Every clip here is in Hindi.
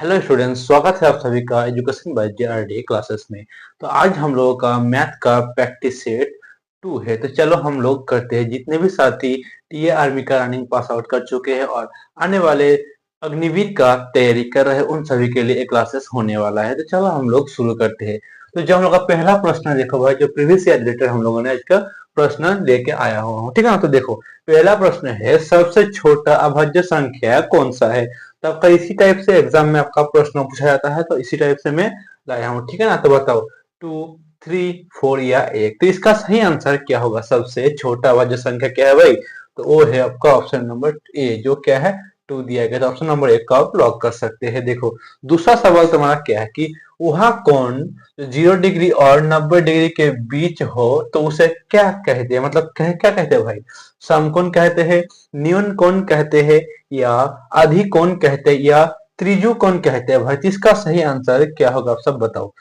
हेलो स्टूडेंट्स, स्वागत है आप सभी का एजुकेशन बाय जेआरडी क्लासेस में। तो आज हम लोगों का मैथ का प्रैक्टिस सेट 2 है। तो चलो हम लोग करते हैं। जितने भी साथी टीए आर्मी का रनिंग पास आउट कर चुके हैं और आने वाले अग्निवीर का तैयारी कर रहे हैं, उन सभी के लिए क्लासेस होने वाला है। तो चलो हम लोग शुरू करते हैं। तो जो हम लोग का पहला प्रश्न देखो भाई, जो प्रीवियस ईयर रिलेटेड हम लोगों ने आज का प्रश्न लेके आया हुआ हूँ, ठीक है ना। तो देखो पहला प्रश्न है, सबसे छोटा अभाज्य संख्या कौन सा है। तो आपका इसी टाइप से एग्जाम में आपका प्रश्न पूछा जाता है, तो इसी टाइप से मैं लाया हूँ, ठीक है ना। तो बताओ 2, 3, 4 या 1। तो इसका सही आंसर क्या होगा, सबसे छोटा वाला संख्या क्या है भाई। तो वो है आपका ऑप्शन नंबर ए, जो क्या है 2 दिया गया। तो ऑप्शन नंबर 1 का आप लॉक कर सकते हैं। देखो दूसरा सवाल तुम्हारा क्या है कि वह कौन 0 डिग्री और 90 डिग्री के बीच हो तो उसे क्या कहते हैं, मतलब क्या कहते हैं भाई। समकोण कहते हैं, न्यून कोण कहते हैं, या आधी कोण कहते हैं, या त्रिज्यु कोण कहते हैं भाई। तो इसका सही आंसर क्या होगा, आप सब बताओ।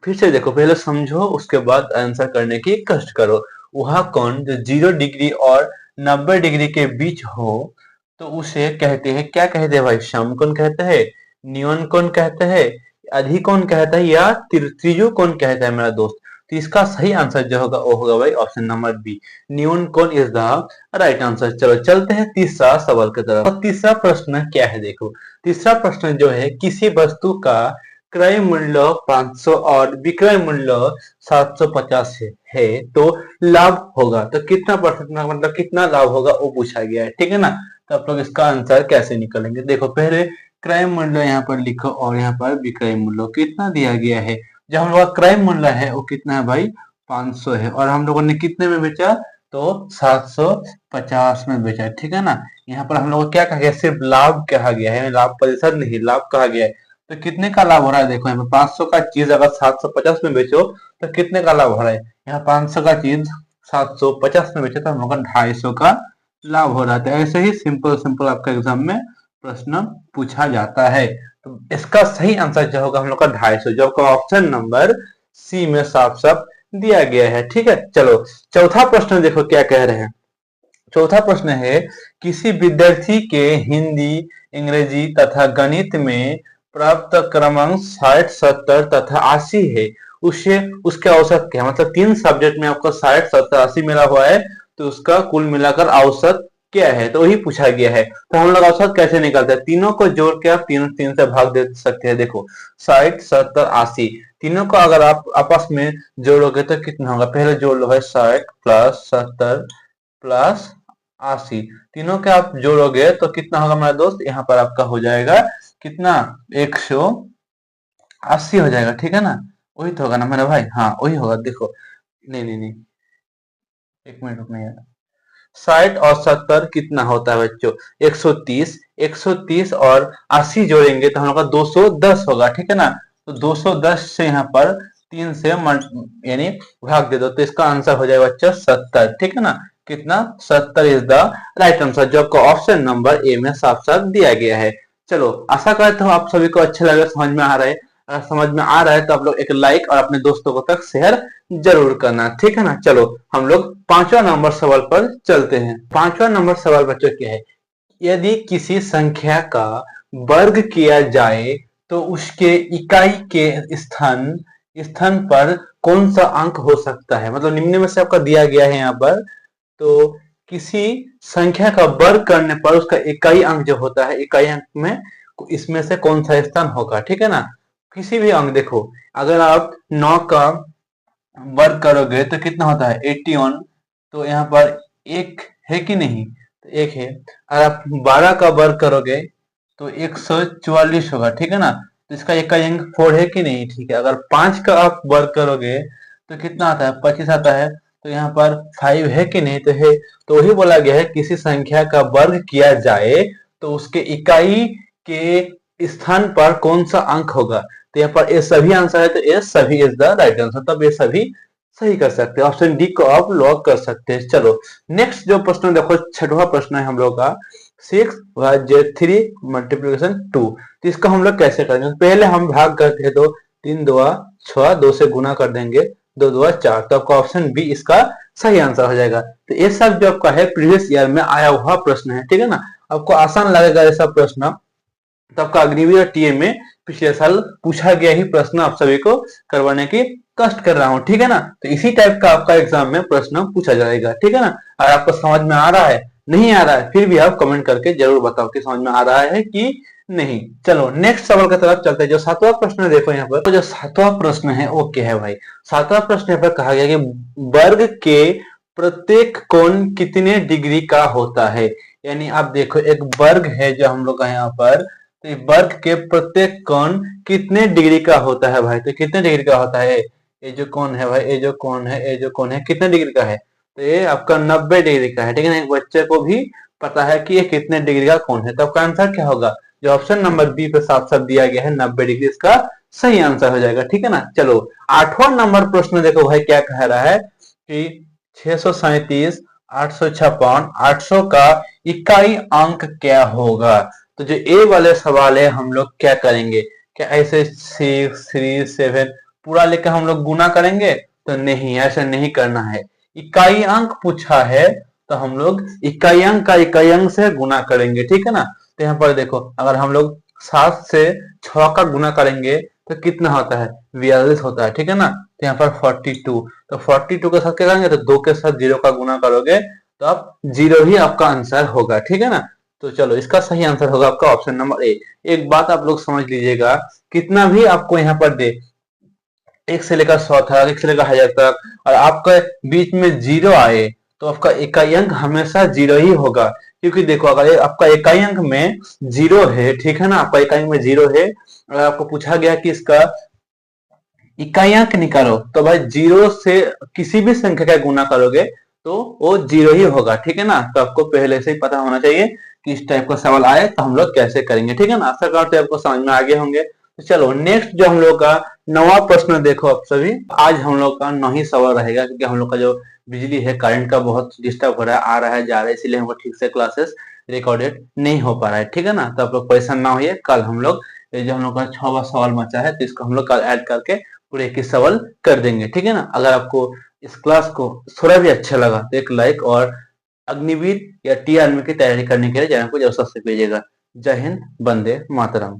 फिर से देखो, पहले समझो उसके बाद आंसर करने की कष्ट करो। वह कोण जो 0 डिग्री और 90 डिग्री के बीच हो तो उसे कहते हैं, क्या कहते हैं भाई। समकोण कहते हैं, न्यून कोण कहते हैं, अधिकोण कहता है, या त्रिज्यु कोण कहता है मेरा दोस्त। तो इसका सही आंसर जो होगा वो होगा भाई ऑप्शन नंबर बी, न्यून कोण इज द राइट आंसर। चलो चलते हैं तीसरा सवाल की तरफ। और तीसरा प्रश्न क्या है, देखो तीसरा प्रश्न जो है, किसी वस्तु का क्रय मूल्य 500 और विक्रय मूल्य 750 है तो लाभ होगा तो कितना परसेंट, मतलब कितना लाभ होगा वो पूछा गया है, ठीक है ना। तो आप लोग इसका आंसर कैसे निकालेंगे। देखो पहले क्रय मूल्य यहाँ पर लिखो और यहाँ पर विक्रय मूल्य कितना दिया गया है। जो हम लोग का क्रय मूल्य है वो कितना है भाई 500 है, और हम लोगों ने कितने में बेचा तो 750 में बेचा, ठीक है ना। यहाँ पर हम लोग को क्या कहा गया, सिर्फ लाभ कहा गया है, लाभ प्रतिशत नहीं, लाभ कहा गया है। तो कितने का लाभ हो रहा है, देखो यहाँ पे 500 का चीज अगर 750 में बेचो तो कितने का लाभ हो रहा है। यहाँ 500 का चीज 750 में बेचो तो हम लोग का 250 का लाभ हो रहा है। तो ऐसे ही सिंपल सिंपल आपका एग्जाम में प्रश्न पूछा जाता है। तो इसका सही आंसर जो होगा हम लोग का 250, जो आपका ऑप्शन नंबर सी में साफ साफ दिया गया है, ठीक है। चलो चौथा प्रश्न देखो क्या कह रहे हैं। चौथा प्रश्न है, किसी विद्यार्थी के हिंदी, अंग्रेजी तथा गणित में प्राप्त क्रमांक 60, 70 तथा 80 है। उसे उसके औसत क्या है, मतलब 3 सब्जेक्ट में आपका 60, 70, 80 मिला हुआ है तो उसका कुल मिलाकर औसत क्या है, तो वही पूछा गया है। तो हम लोग औसत कैसे निकालते हैं, तीनों को जोड़ के आप तीनों 3 से भाग दे सकते हैं। देखो 60, 70, 80 तीनों को अगर आप आपस में जोड़ोगे तो कितना होगा, पहले जोड़ लो भाई 60 प्लस 70 प्लस 80, तीनों के आप जोड़ोगे तो कितना होगा मेरा दोस्त, यहाँ पर आपका हो जाएगा कितना 180 हो जाएगा, ठीक है ना। वही तो होगा ना मेरा भाई, हाँ वही होगा। देखो नहीं नहीं नहीं, एक मिनट रुकना यार। 60 और 70 कितना होता है बच्चों 130, 130 और 80 जोड़ेंगे तो हम लोग का 210 होगा, ठीक है ना। तो 210 से यहाँ पर 3 से यानी भाग दे दो तो इसका आंसर हो जाएगा बच्चा 70, ठीक है ना। कितना 70 इज द राइट आंसर, जो आपको ऑप्शन नंबर ए में साफ साफ दिया गया है। चलो आशा करता हूँ आप सभी को अच्छा लगे, समझ में आ रहा है। अगर समझ में आ रहा है तो आप लोग एक लाइक और अपने दोस्तों को तक शेयर जरूर करना, ठीक है ना। चलो हम लोग पांचवा नंबर सवाल पर चलते हैं। पांचवा नंबर सवाल बच्चों क्या है, यदि किसी संख्या का वर्ग किया जाए तो उसके इकाई के स्थान स्थान पर कौन सा अंक हो सकता है। मतलब निम्न में से आपका दिया गया है यहाँ पर, तो किसी संख्या का वर्ग करने पर उसका इकाई अंक जो होता है, इकाई अंक में इसमें से कौन सा स्थान होगा, ठीक है ना। किसी भी अंक देखो, अगर आप 9 का वर्ग करोगे तो कितना होता है 81, तो यहाँ पर एक है कि नहीं, तो एक है। अगर आप 12 का वर्ग करोगे तो 144 होगा, ठीक है ना। तो इसका इकाई अंक 4 है कि नहीं, ठीक है। अगर 5 का आप वर्ग करोगे तो कितना आता है 25 आता है, तो यहाँ पर 5 है कि नहीं, तो है। तो वही बोला गया है किसी संख्या का वर्ग किया जाए तो उसके इकाई के स्थान पर कौन सा अंक होगा। तो यहाँ पर ये सभी आंसर है, तो ये सभी इज द राइट आंसर, तब ये सभी सही कर सकते हैं। ऑप्शन डी को आप लॉक कर सकते हैं। चलो नेक्स्ट जो प्रश्न देखो, छठवां प्रश्न है हम लोग का, 6/3 मल्टीप्लीकेशन 2। तो इसको हम लोग कैसे करेंगे, पहले हम भाग करते हैं तो 3 2 6, 2 से गुना कर देंगे, 2 2 4, तो आपका ऑप्शन बी इसका सही आंसर हो जाएगा। तो ये सब जो आपका है प्रीवियस ईयर में आया हुआ प्रश्न है, ठीक है ना। आपको आसान लगेगा ऐसा प्रश्न, तो आपका अग्निवीर और टीए में पिछले साल पूछा गया ही प्रश्न आप सभी को करवाने की कष्ट कर रहा हूँ, ठीक है ना। तो इसी टाइप का आपका एग्जाम में प्रश्न पूछा जाएगा, ठीक है ना। और आपको समझ में आ रहा है, नहीं आ रहा है, फिर भी आप कमेंट करके जरूर बताओ कि समझ में आ रहा है कि नहीं। चलो नेक्स्ट सवाल की तरफ चलते हैं। जो सातवां प्रश्न है, देखो यहाँ पर तो जो सातवां प्रश्न है वो क्या है भाई। सातवां प्रश्न यहाँ पर कहा गया कि वर्ग के प्रत्येक कोण कितने डिग्री का होता है। यानी आप देखो एक वर्ग है जो हम लोग का यहाँ पर, तो वर्ग के प्रत्येक कोण कितने डिग्री का होता है भाई। तो कितने डिग्री का होता है ये जो कोण है भाई, ये जो कोण है, ये जो कोण है कितने डिग्री का है। तो ये आपका 90 डिग्री का है, ठीक है ना। एक बच्चे को भी पता है कि ये कितने डिग्री का कोण है। तो आपका आंसर क्या होगा, जो ऑप्शन नंबर बी पे साफ साफ दिया गया है 90 डिग्री, इसका सही आंसर हो जाएगा, ठीक है ना। चलो आठवां नंबर प्रश्न देखो भाई क्या कह रहा है कि 637, 856, 800 का इकाई अंक क्या होगा। तो जो ए वाले सवाल है हम लोग क्या करेंगे, क्या ऐसे 6, 3, 7 पूरा लेकर हम लोग गुना करेंगे। तो नहीं, ऐसा नहीं करना है। इकाई अंक पूछा है तो हम लोग इकाई अंक का इकाई अंक से गुना करेंगे, ठीक है ना। तो यहाँ पर देखो अगर हम लोग 7 से 6 का गुना करेंगे तो कितना होता है, 42 होता है, ठीक है ना। तो यहाँ पर 42, तो 42 के साथ क्या करेंगे, तो 2 के साथ 0 का गुना करोगे तो आप 0 ही आपका आंसर होगा, ठीक है ना। तो चलो इसका सही आंसर होगा आपका ऑप्शन नंबर ए। एक बात आप लोग समझ लीजिएगा, कितना भी आपको यहाँ पर दे, 1 से लेकर 100 तक, 1 से लेकर 1000 तक, और आपका बीच में 0 आए तो आपका इकाई अंक हमेशा 0 ही होगा। क्योंकि देखो अगर आपका इकाई अंक में 0 है, ठीक है ना, आपका इकाई अंक में 0 है, अगर आपको पूछा गया कि इसका इकाई अंक निकालो, तो भाई 0 से किसी भी संख्या का गुना करोगे तो वो 0 ही होगा, ठीक है ना। तो आपको पहले से ही पता होना चाहिए कि इस टाइप का सवाल आए तो हम लोग कैसे करेंगे, ठीक है ना। आशा करते हैं आपको समझ में आ गए होंगे। तो चलो नेक्स्ट जो हम लोग का 9वां प्रश्न देखो आप सभी। आज हम लोग का 9 ही सवाल रहेगा, क्योंकि हम लोग का जो बिजली है, करंट का बहुत डिस्टर्ब हो रहा है, आ रहा है जा रहा है, इसीलिए हमको ठीक से क्लासेस रिकॉर्डेड नहीं हो पा रहा है, ठीक है ना। तो आप लोग परेशान ना होइए, कल हम लोग ये जो हम लोग का 6वां सवाल बचा है तो इसको हम लोग कल ऐड करके पूरे 21 सवाल कर देंगे, ठीक है ना। अगर आपको इस क्लास को थोड़ा भी अच्छा लगा तो एक लाइक, और अग्निवीर या टी आर्मी की तैयारी करने के लिए चैनल को जरूर सब्सक्राइब कीजिएगा। जय हिंद, वंदे मातरम।